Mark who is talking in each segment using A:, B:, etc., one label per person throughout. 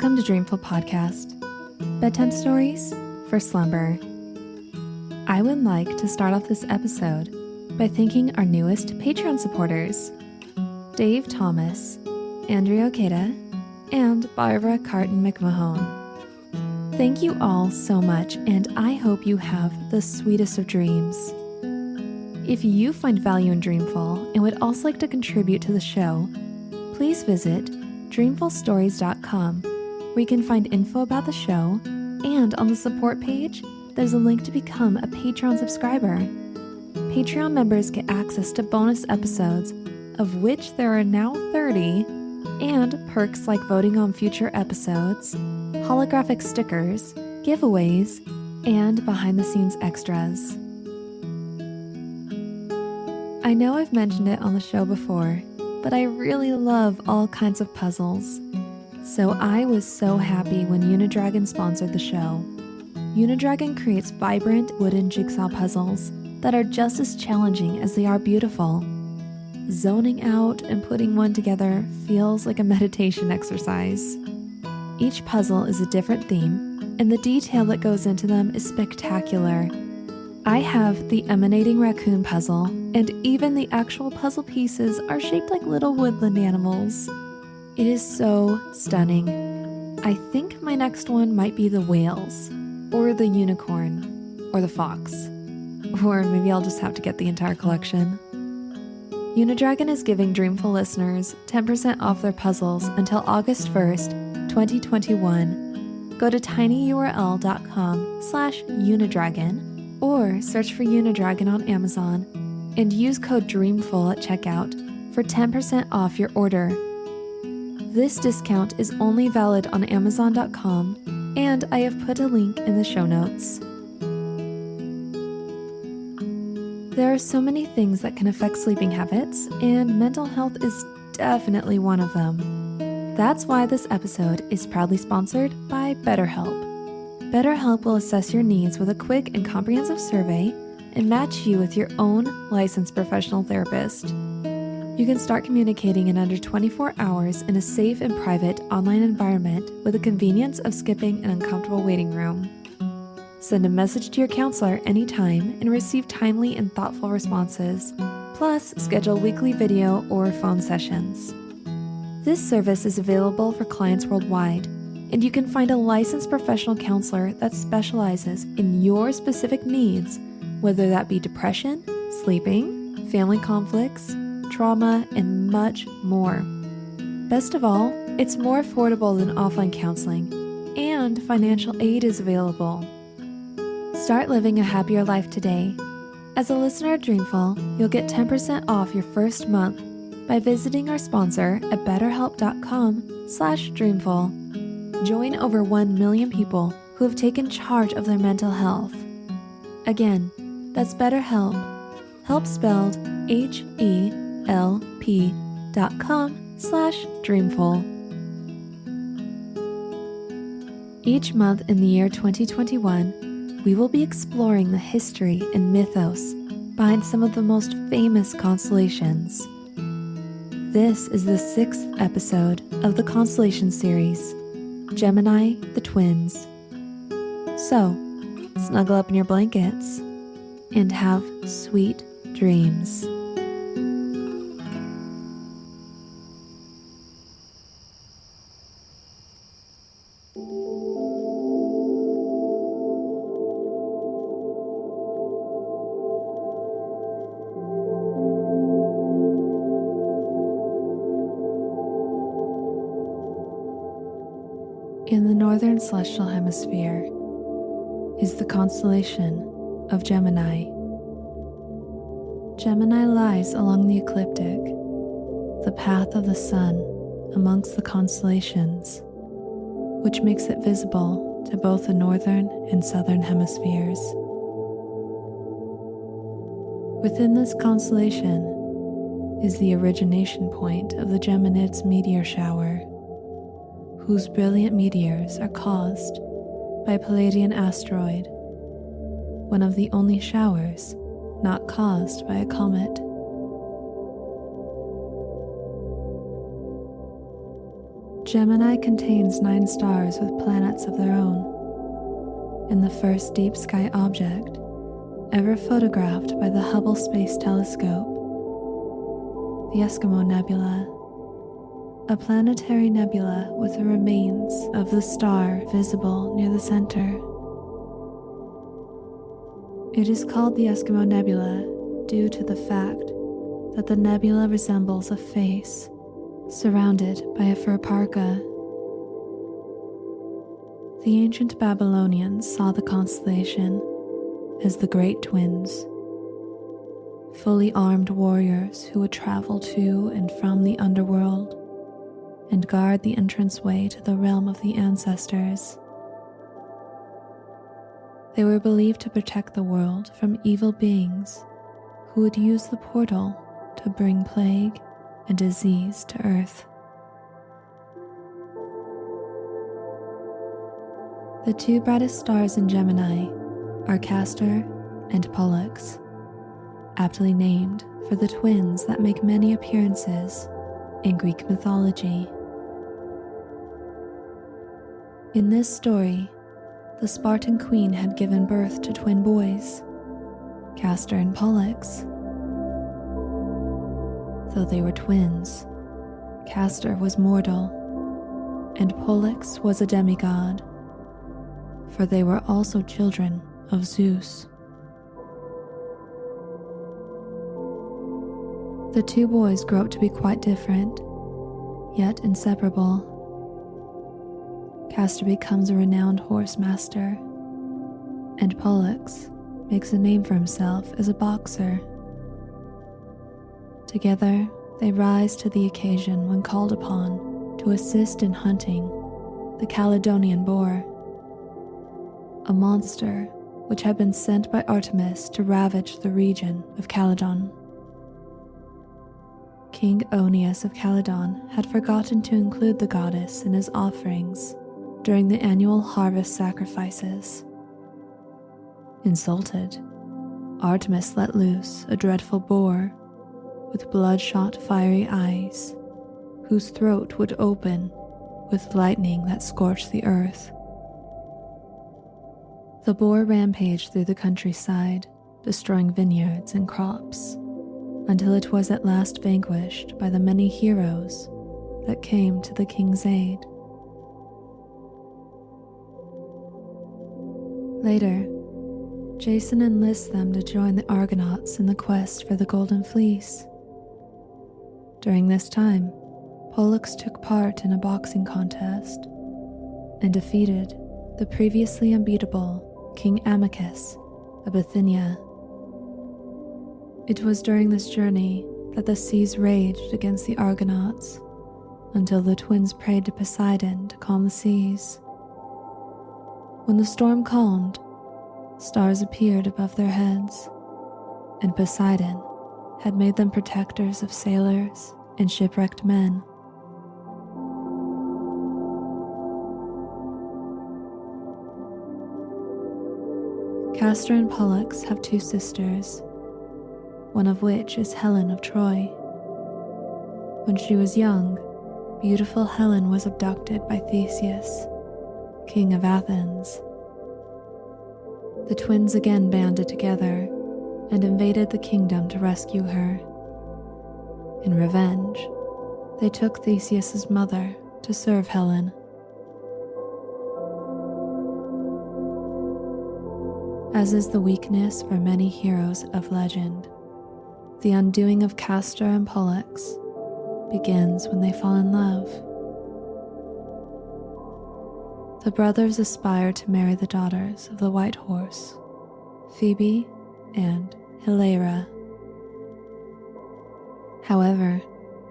A: Welcome to Dreamful Podcast, bedtime stories for slumber. I would like to start off this episode by thanking our newest Patreon supporters, Dave Thomas, Andrea Okeda, and Barbara Carton McMahon. Thank you all so much, and I hope you have the sweetest of dreams. If you find value in Dreamful and would also like to contribute to the show, please visit dreamfulstories.com, where you can find info about the show, and on the support page, there's a link to become a Patreon subscriber. Patreon members get access to bonus episodes, of which there are now 30, and perks like voting on future episodes, holographic stickers, giveaways, and behind-the-scenes extras. I know I've mentioned it on the show before, but I really love all kinds of puzzles. So I was so happy when Unidragon sponsored the show. Unidragon creates vibrant wooden jigsaw puzzles that are just as challenging as they are beautiful. Zoning out and putting one together feels like a meditation exercise. Each puzzle is a different theme, and the detail that goes into them is spectacular. I have the emanating raccoon puzzle, and even the actual puzzle pieces are shaped like little woodland animals. It is so stunning. I think my next one might be the whales, or the unicorn, or the fox. Or maybe I'll just have to get the entire collection. Unidragon is giving Dreamful listeners 10% off their puzzles until August 1st, 2021. Go to tinyurl.com/Unidragon or search for Unidragon on Amazon and use code DREAMFUL at checkout for 10% off your order. This discount is only valid on Amazon.com, and I have put a link in the show notes. There are so many things that can affect sleeping habits, and mental health is definitely one of them. That's why this episode is proudly sponsored by BetterHelp. BetterHelp will assess your needs with a quick and comprehensive survey and match you with your own licensed professional therapist. You can start communicating in under 24 hours in a safe and private online environment with the convenience of skipping an uncomfortable waiting room. Send a message to your counselor anytime and receive timely and thoughtful responses, plus schedule weekly video or phone sessions. This service is available for clients worldwide, and you can find a licensed professional counselor that specializes in your specific needs, whether that be depression, sleeping, family conflicts, trauma, and much more. Best of all, it's more affordable than offline counseling, and financial aid is available. Start living a happier life today. As a listener of Dreamful, you'll get 10% off your first month by visiting our sponsor at betterhelp.com/dreamful. Join over 1 million people who have taken charge of their mental health. Again, that's BetterHelp, help spelled HELP.com/dreamful. Each month in the year 2021, we will be exploring the history and mythos behind some of the most famous constellations. This is the 6th episode of the Constellation Series, Gemini, the twins. So, snuggle up in your blankets and have sweet dreams. In the northern celestial hemisphere is the constellation of Gemini. Gemini lies along the ecliptic, the path of the sun amongst the constellations, which makes it visible to both the northern and southern hemispheres. Within this constellation is the origination point of the Geminids meteor shower, whose brilliant meteors are caused by a Palladian asteroid, one of the only showers not caused by a comet. Gemini contains 9 stars with planets of their own, and the first deep sky object ever photographed by the Hubble Space Telescope, the Eskimo Nebula, a planetary nebula with the remains of the star visible near the center. It is called the Eskimo Nebula due to the fact that the nebula resembles a face surrounded by a fur parka. The ancient Babylonians saw the constellation as the Great Twins, fully armed warriors who would travel to and from the underworld and guard the entranceway to the realm of the ancestors. They were believed to protect the world from evil beings who would use the portal to bring plague and disease to Earth. The 2 brightest stars in Gemini are Castor and Pollux, aptly named for the twins that make many appearances in Greek mythology. In this story, the Spartan queen had given birth to twin boys, Castor and Pollux. Though they were twins, Castor was mortal, and Pollux was a demigod, for they were also children of Zeus. The 2 boys grow up to be quite different, yet inseparable. Castor becomes a renowned horse master, and Pollux makes a name for himself as a boxer. Together, they rise to the occasion when called upon to assist in hunting the Caledonian boar, a monster which had been sent by Artemis to ravage the region of Caledon. King Oeneus of Caledon had forgotten to include the goddess in his offerings during the annual harvest sacrifices. Insulted, Artemis let loose a dreadful boar with bloodshot fiery eyes, whose throat would open with lightning that scorched the earth. The boar rampaged through the countryside, destroying vineyards and crops, until it was at last vanquished by the many heroes that came to the king's aid. Later, Jason enlists them to join the Argonauts in the quest for the Golden Fleece. During this time, Pollux took part in a boxing contest and defeated the previously unbeatable King Amycus of Bithynia. It was during this journey that the seas raged against the Argonauts until the twins prayed to Poseidon to calm the seas. When the storm calmed, stars appeared above their heads, and Poseidon had made them protectors of sailors and shipwrecked men. Castor and Pollux have 2 sisters, one of which is Helen of Troy. When she was young, beautiful Helen was abducted by Theseus, king of Athens. The twins again banded together and invaded the kingdom to rescue her. In revenge, they took Theseus's mother to serve Helen. As is the weakness for many heroes of legend, the undoing of Castor and Pollux begins when they fall in love. The brothers aspire to marry the daughters of the White Horse, Phoebe and Hilera. However,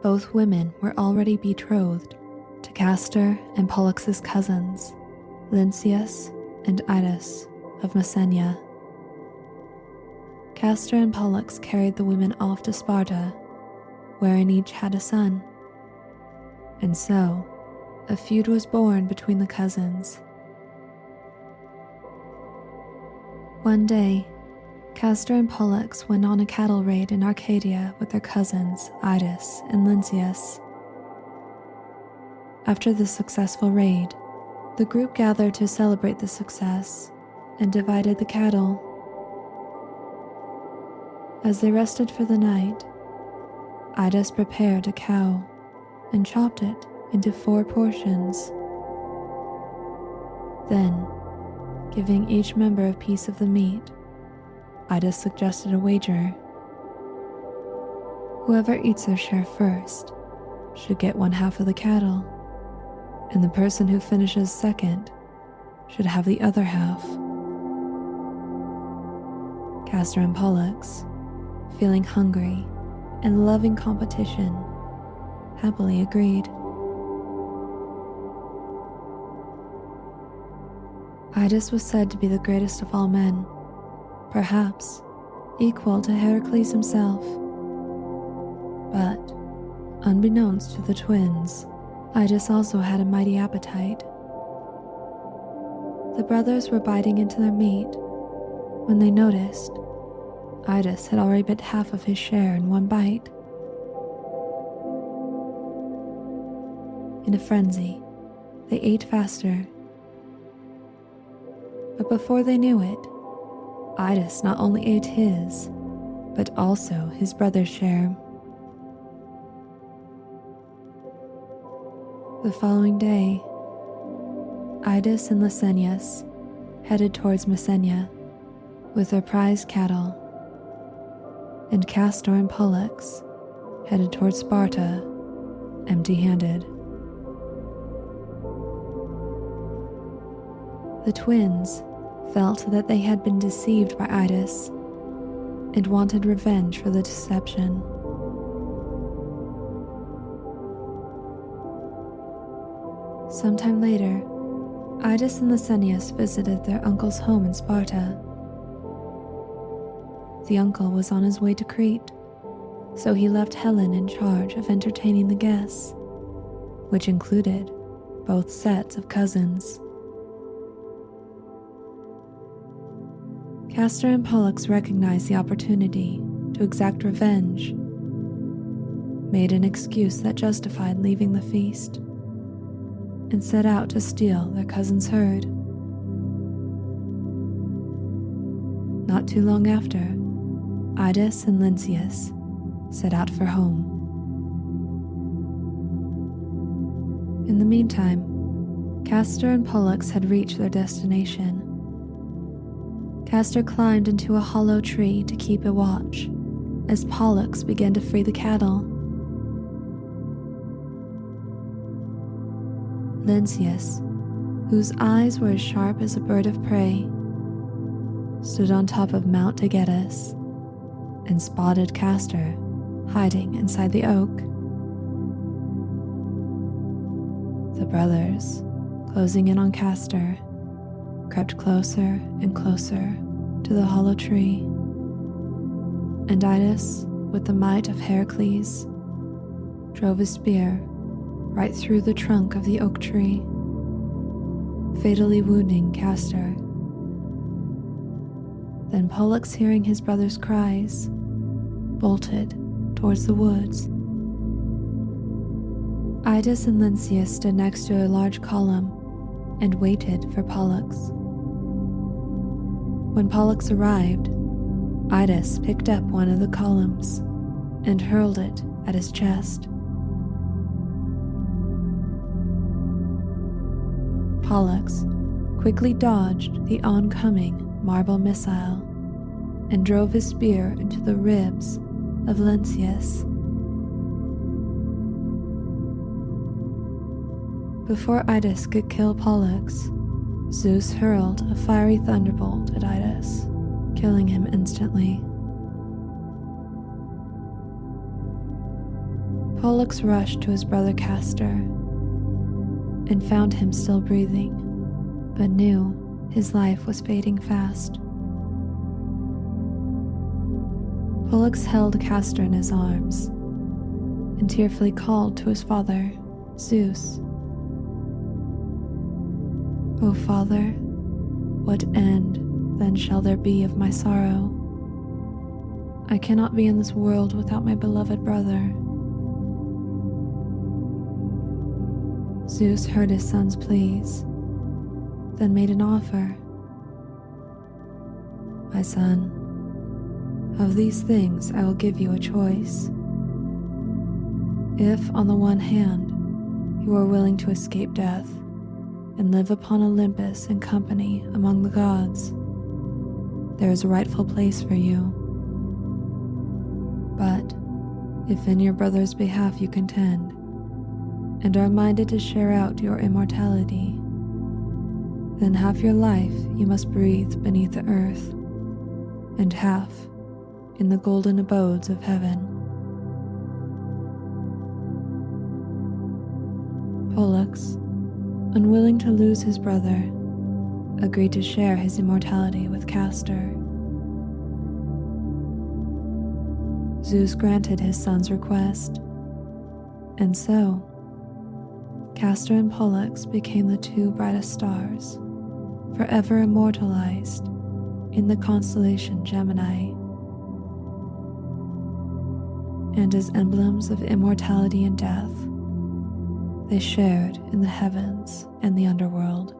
A: both women were already betrothed to Castor and Pollux's cousins, Lynceus and Idas of Messenia. Castor and Pollux carried the women off to Sparta, wherein each had a son. And so, a feud was born between the cousins. One day, Castor and Pollux went on a cattle raid in Arcadia with their cousins Idas and Lynceus. After the successful raid, the group gathered to celebrate the success and divided the cattle. As they rested for the night, Idas prepared a cow and chopped it into 4 portions. Then, giving each member a piece of the meat, Idas suggested a wager. Whoever eats their share first should get 1/2 of the cattle, and the person who finishes second should have the other half. Castor and Pollux, feeling hungry and loving competition, happily agreed. Idas was said to be the greatest of all men, perhaps equal to Heracles himself. But, unbeknownst to the twins, Idas also had a mighty appetite. The brothers were biting into their meat when they noticed Idas had already bit half of his share in one bite. In a frenzy, they ate faster. But before they knew it, Idas not only ate his, but also his brother's share. The following day, Idas and Lysenias headed towards Messenia with their prized cattle, and Castor and Pollux headed towards Sparta empty-handed. The twins felt that they had been deceived by Idas and wanted revenge for the deception. Sometime later, Idas and Lysenias visited their uncle's home in Sparta. The uncle was on his way to Crete, so he left Helen in charge of entertaining the guests, which included both sets of cousins. Castor and Pollux recognized the opportunity to exact revenge, made an excuse that justified leaving the feast, and set out to steal their cousin's herd. Not too long after, Idas and Lynceus set out for home. In the meantime, Castor and Pollux had reached their destination. Castor climbed into a hollow tree to keep a watch as Pollux began to free the cattle. Lynceus, whose eyes were as sharp as a bird of prey, stood on top of Mount Taygetus and spotted Castor hiding inside the oak. The brothers, closing in on Castor, crept closer and closer to the hollow tree, and Idas, with the might of Heracles, drove his spear right through the trunk of the oak tree, fatally wounding Castor. Then Pollux, hearing his brother's cries, bolted towards the woods. Idas and Lynceus stood next to a large column and waited for Pollux. When Pollux arrived, Idas picked up one of the columns and hurled it at his chest. Pollux quickly dodged the oncoming marble missile and drove his spear into the ribs of Lynceus. Before Idas could kill Pollux, Zeus hurled a fiery thunderbolt at Idas, killing him instantly. Pollux rushed to his brother Castor and found him still breathing, but knew his life was fading fast. Pollux held Castor in his arms and tearfully called to his father, Zeus. "O Father, what end then shall there be of my sorrow? I cannot be in this world without my beloved brother." Zeus heard his son's pleas, then made an offer. My son, of these things I will give you a choice. If, on the one hand, you are willing to escape death and live upon Olympus in company among the gods, there is a rightful place for you. But if in your brother's behalf you contend, and are minded to share out your immortality, then half your life you must breathe beneath the earth, and half in the golden abodes of heaven. Pollux, unwilling to lose his brother, agreed to share his immortality with Castor. Zeus granted his son's request, and so Castor and Pollux became the two brightest stars, forever immortalized in the constellation Gemini. And as emblems of immortality and death, they shared in the heavens and the underworld.